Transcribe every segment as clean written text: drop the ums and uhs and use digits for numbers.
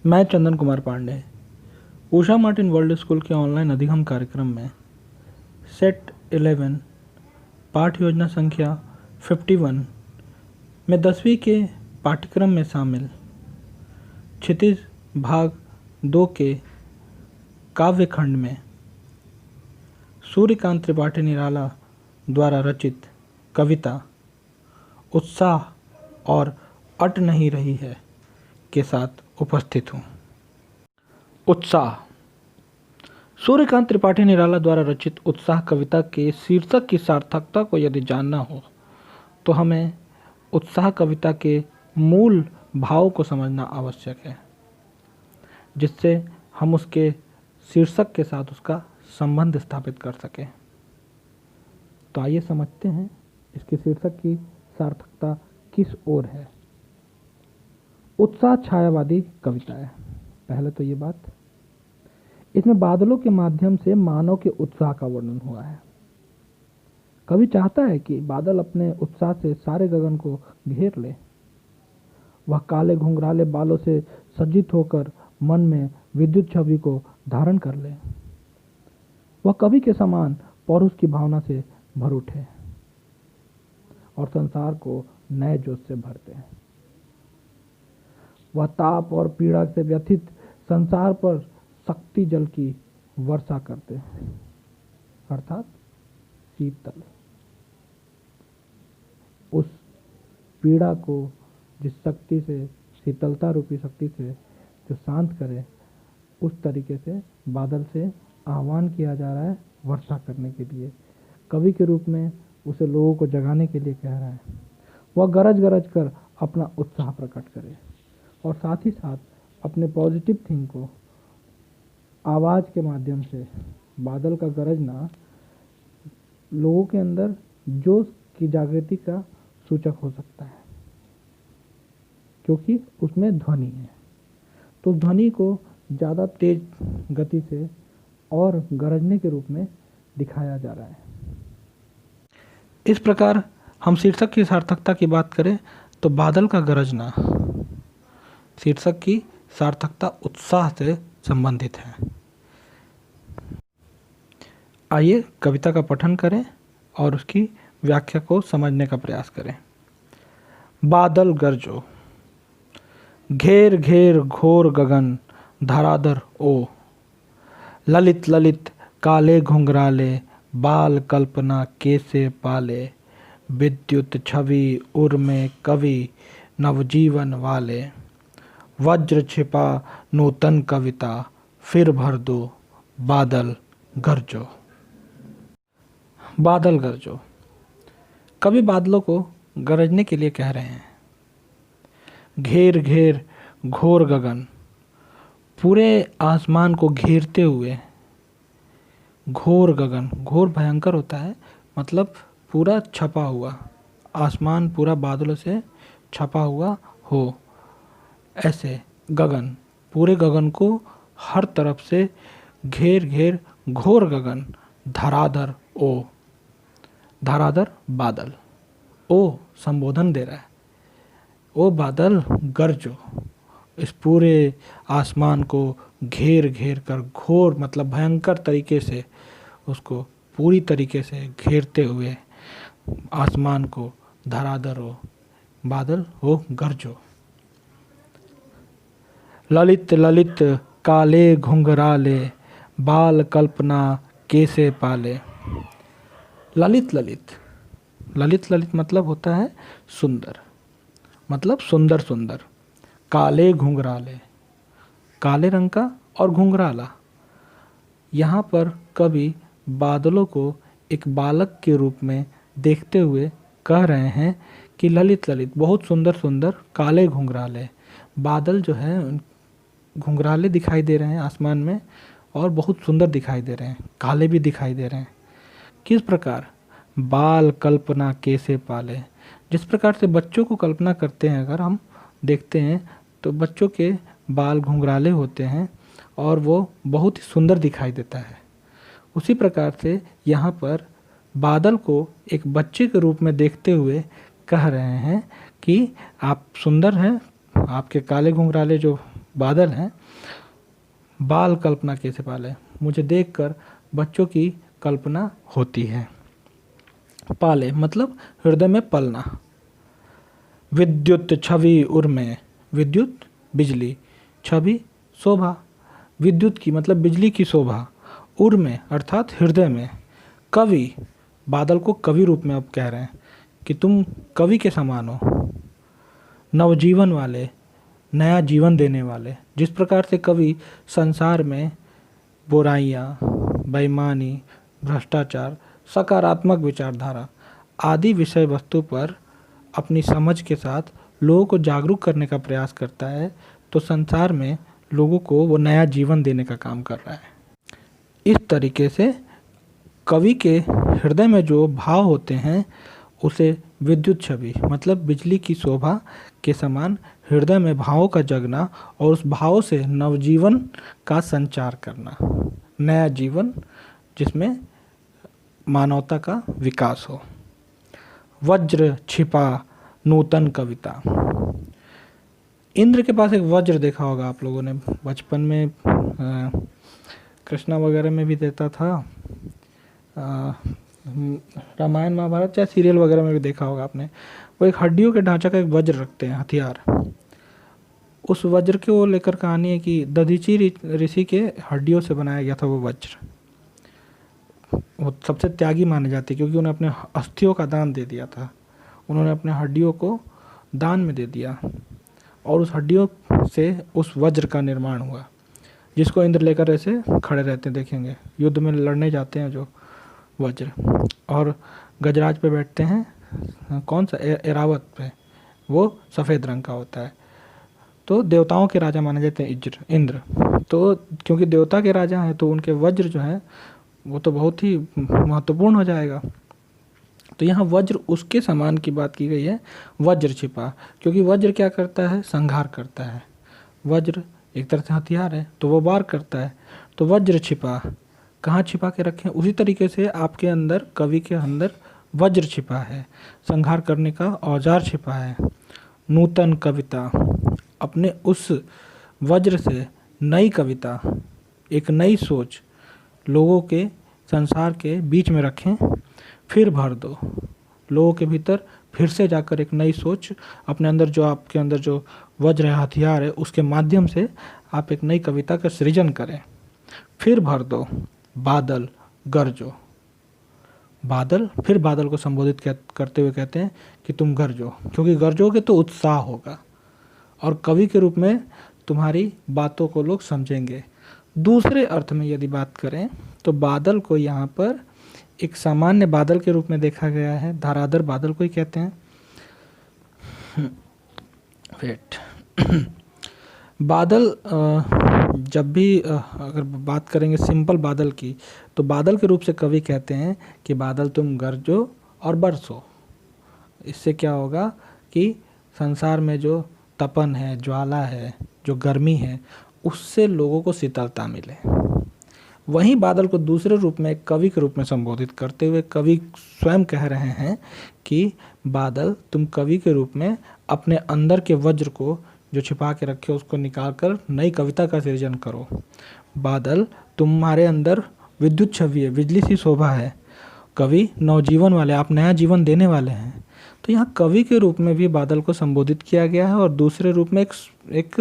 मैं Chandan Kumar Pandey Usha Martin world school के online अधिगम कार्यक्रम में सेट 11 पाठ योजना संख्या 51 में 10वीं के पाठ्यक्रम में शामिल क्षितिज भाग 2 के काव्य खंड में सूर्यकांत त्रिपाठी निराला द्वारा रचित कविता उत्साह और अट नहीं रही है के साथ उपस्थित हूँ। उत्साह। सूर्यकांत त्रिपाठी निराला द्वारा रचित उत्साह कविता के शीर्षक की सार्थकता को यदि जानना हो तो हमें उत्साह कविता के मूल भाव को समझना आवश्यक है, जिससे हम उसके शीर्षक के साथ उसका संबंध स्थापित कर सकें। तो आइए समझते हैं इसके शीर्षक की सार्थकता किस ओर है। उत्साह छायावादी कविता है। पहले तो ये बात, इसमें बादलों के माध्यम से मानव के उत्साह का वर्णन हुआ है। कवि चाहता है कि बादल अपने उत्साह से सारे गगन को घेर ले। वह काले घुंघराले बालों से सज्जित होकर मन में विद्युत छवि को धारण कर ले। वह कवि के समान पौरुष की भावना से भर उठे और संसार को नए जोश से भरते हैं। वह ताप और पीड़ा से व्यथित संसार पर शक्ति जल की वर्षा करते हैं, अर्थात शीतल। उस पीड़ा को जिस शक्ति से, शीतलता रूपी शक्ति से जो शांत करे, उस तरीके से बादल से आह्वान किया जा रहा है वर्षा करने के लिए। कवि के रूप में उसे लोगों को जगाने के लिए कह रहा है। वह गरज गरज कर अपना उत्साह प्रकट करे और साथ ही साथ अपने पॉजिटिव थिंग को आवाज़ के माध्यम से, बादल का गरजना लोगों के अंदर जोश की जागृति का सूचक हो सकता है, क्योंकि उसमें ध्वनि है। तो ध्वनि को ज़्यादा तेज गति से और गरजने के रूप में दिखाया जा रहा है। इस प्रकार हम शीर्षक की सार्थकता की बात करें तो बादल का गरजना शीर्षक की सार्थकता उत्साह से संबंधित है। आइए कविता का पठन करें और उसकी व्याख्या को समझने का प्रयास करें। बादल गरजो, घेर घेर घोर गगन धराधर ओ, ललित ललित काले घुंघराले बाल कल्पना कैसे पाले, विद्युत छवि उर में कवि नवजीवन वाले, वज्र छिपा नूतन कविता फिर भर दो बादल गरजो। बादल गरजो, कवि बादलों को गरजने के लिए कह रहे हैं। घेर घेर घोर गगन, पूरे आसमान को घेरते हुए। घोर गगन, घोर भयंकर होता है, मतलब पूरा छपा हुआ, आसमान पूरा बादलों से छपा हुआ हो। ऐसे गगन, पूरे गगन को हर तरफ से घेर घेर घोर गगन धराधर ओ, धराधर बादल, ओ संबोधन दे रहा है। ओ बादल गरजो, इस पूरे आसमान को घेर घेर कर, घोर मतलब भयंकर तरीके से, उसको पूरी तरीके से घेरते हुए आसमान को धराधर हो, बादल हो गरजो। ललित ललित काले घुंघराले बाल कल्पना कैसे पाले। ललित ललित, ललित ललित मतलब होता है सुंदर, मतलब सुंदर सुंदर। काले घुंघराले, काले रंग का और घुंघराला। यहाँ पर कवि बादलों को एक बालक के रूप में देखते हुए कह रहे हैं कि ललित ललित, बहुत सुंदर सुंदर काले घुंघराले बादल जो है, घुंघराले दिखाई दे रहे हैं आसमान में और बहुत सुंदर दिखाई दे रहे हैं, काले भी दिखाई दे रहे हैं। किस प्रकार? बाल कल्पना कैसे पाले, जिस प्रकार से बच्चों को कल्पना करते हैं, अगर हम देखते हैं तो बच्चों के बाल घुंघराले होते हैं और वो बहुत ही सुंदर दिखाई देता है। उसी प्रकार से यहाँ पर बादल को एक बच्चे के रूप में देखते हुए कह रहे हैं कि आप सुंदर हैं, आपके काले घुंघराले जो बादल हैं, बाल कल्पना कैसे पाले, मुझे देखकर बच्चों की कल्पना होती है। पाले मतलब हृदय में पलना। विद्युत छवि उर्मे, विद्युत बिजली, छवि शोभा, विद्युत की मतलब बिजली की शोभा, उर्मे अर्थात हृदय में, कवि बादल को कवि रूप में अब कह रहे हैं कि तुम कवि के समान हो, नवजीवन वाले, नया जीवन देने वाले। जिस प्रकार से कवि संसार में बुराइयाँ, बेईमानी, भ्रष्टाचार, सकारात्मक विचारधारा आदि विषय वस्तु पर अपनी समझ के साथ लोगों को जागरूक करने का प्रयास करता है, तो संसार में लोगों को वो नया जीवन देने का काम कर रहा है। इस तरीके से कवि के हृदय में जो भाव होते हैं उसे विद्युत छवि मतलब बिजली की शोभा के समान हृदय में भावों का जगना और उस भाव से नवजीवन का संचार करना, नया जीवन जिसमें मानवता का विकास हो। वज्र छिपा नूतन कविता। इंद्र के पास एक वज्र देखा होगा आप लोगों ने, बचपन में कृष्णा वगैरह में भी देता था, रामायण महाभारत चाहे सीरियल वगैरह में भी देखा होगा आपने। वो एक हड्डियों के ढांचा का एक वज्र रखते हैं, हथियार। उस वज्र के वो लेकर कहानी है कि दधीचि ऋषि के हड्डियों से बनाया गया था वो वज्र। वो सबसे त्यागी माने जाते क्योंकि उन्हें अपने अस्थियों का दान दे दिया था, उन्होंने अपने हड्डियों को दान में दे दिया और उस हड्डियों से उस वज्र का निर्माण हुआ, जिसको इंद्र लेकर ऐसे खड़े रहते हैं, देखेंगे युद्ध में लड़ने जाते हैं जो वज्र। और गजराज पे बैठते हैं, कौन सा एरावत पे, वो सफ़ेद रंग का होता है। तो देवताओं के राजा माने जाते हैं इंद्र। तो क्योंकि देवता के राजा हैं तो उनके वज्र जो है वो तो बहुत ही महत्वपूर्ण हो जाएगा। तो यहाँ वज्र उसके समान की बात की गई है, वज्र छिपा, क्योंकि वज्र क्या करता है, संहार करता है। वज्र एक तरह से हथियार है तो वो वार करता है। तो वज्र छिपा, कहाँ छिपा के रखें, उसी तरीके से आपके अंदर, कवि के अंदर वज्र छिपा है, संहार करने का औजार छिपा है। नूतन कविता, अपने उस वज्र से नई कविता, एक नई सोच लोगों के संसार के बीच में रखें, फिर भर दो लोगों के भीतर, फिर से जाकर एक नई सोच अपने अंदर, जो आपके अंदर जो वज्र है, हथियार है, उसके माध्यम से आप एक नई कविता का सृजन करें। फिर भर दो बादल गरजो। बादल, फिर बादल को संबोधित करते हुए कहते हैं कि तुम गरजो, क्योंकि गरजोगे तो उत्साह होगा और कवि के रूप में तुम्हारी बातों को लोग समझेंगे। दूसरे अर्थ में यदि बात करें तो बादल को यहाँ पर एक सामान्य बादल के रूप में देखा गया है, धाराधर बादल को ही कहते हैं। बादल जब भी अगर बात करेंगे सिंपल बादल की, तो बादल के रूप से कवि कहते हैं कि बादल तुम गरजो और बरसो। इससे क्या होगा कि संसार में जो तपन है, ज्वाला है, जो गर्मी है, उससे लोगों को शीतलता मिले। वहीं बादल को दूसरे रूप में एक कवि के रूप में संबोधित करते हुए कवि स्वयं कह रहे हैं कि बादल तुम कवि के रूप में अपने अंदर के वज्र को जो छिपा के रखे उसको निकाल कर नई कविता का सृजन करो। बादल तुम्हारे अंदर विद्युत छवि है, बिजली सी शोभा है, कवि नवजीवन वाले, आप नया जीवन देने वाले हैं। तो यहाँ कवि के रूप में भी बादल को संबोधित किया गया है और दूसरे रूप में एक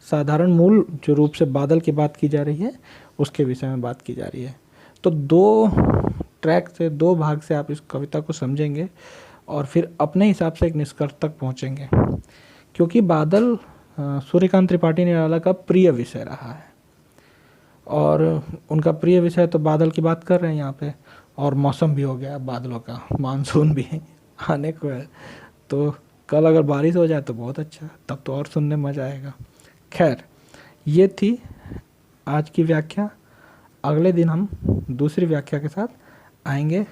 साधारण मूल जो रूप से बादल की बात की जा रही है उसके विषय में बात की जा रही है। तो दो ट्रैक से, दो भाग से आप इस कविता को समझेंगे और फिर अपने हिसाब से एक निष्कर्ष तक पहुँचेंगे, क्योंकि बादल सूर्यकांत त्रिपाठी निराला का प्रिय विषय रहा है और उनका प्रिय विषय, तो बादल की बात कर रहे हैं यहाँ पे। और मौसम भी हो गया बादलों का, मानसून भी आने को है, तो कल अगर बारिश हो जाए तो बहुत अच्छा, तब तो और सुनने में मज़ा आएगा। खैर, ये थी आज की व्याख्या। अगले दिन हम दूसरी व्याख्या के साथ आएंगे।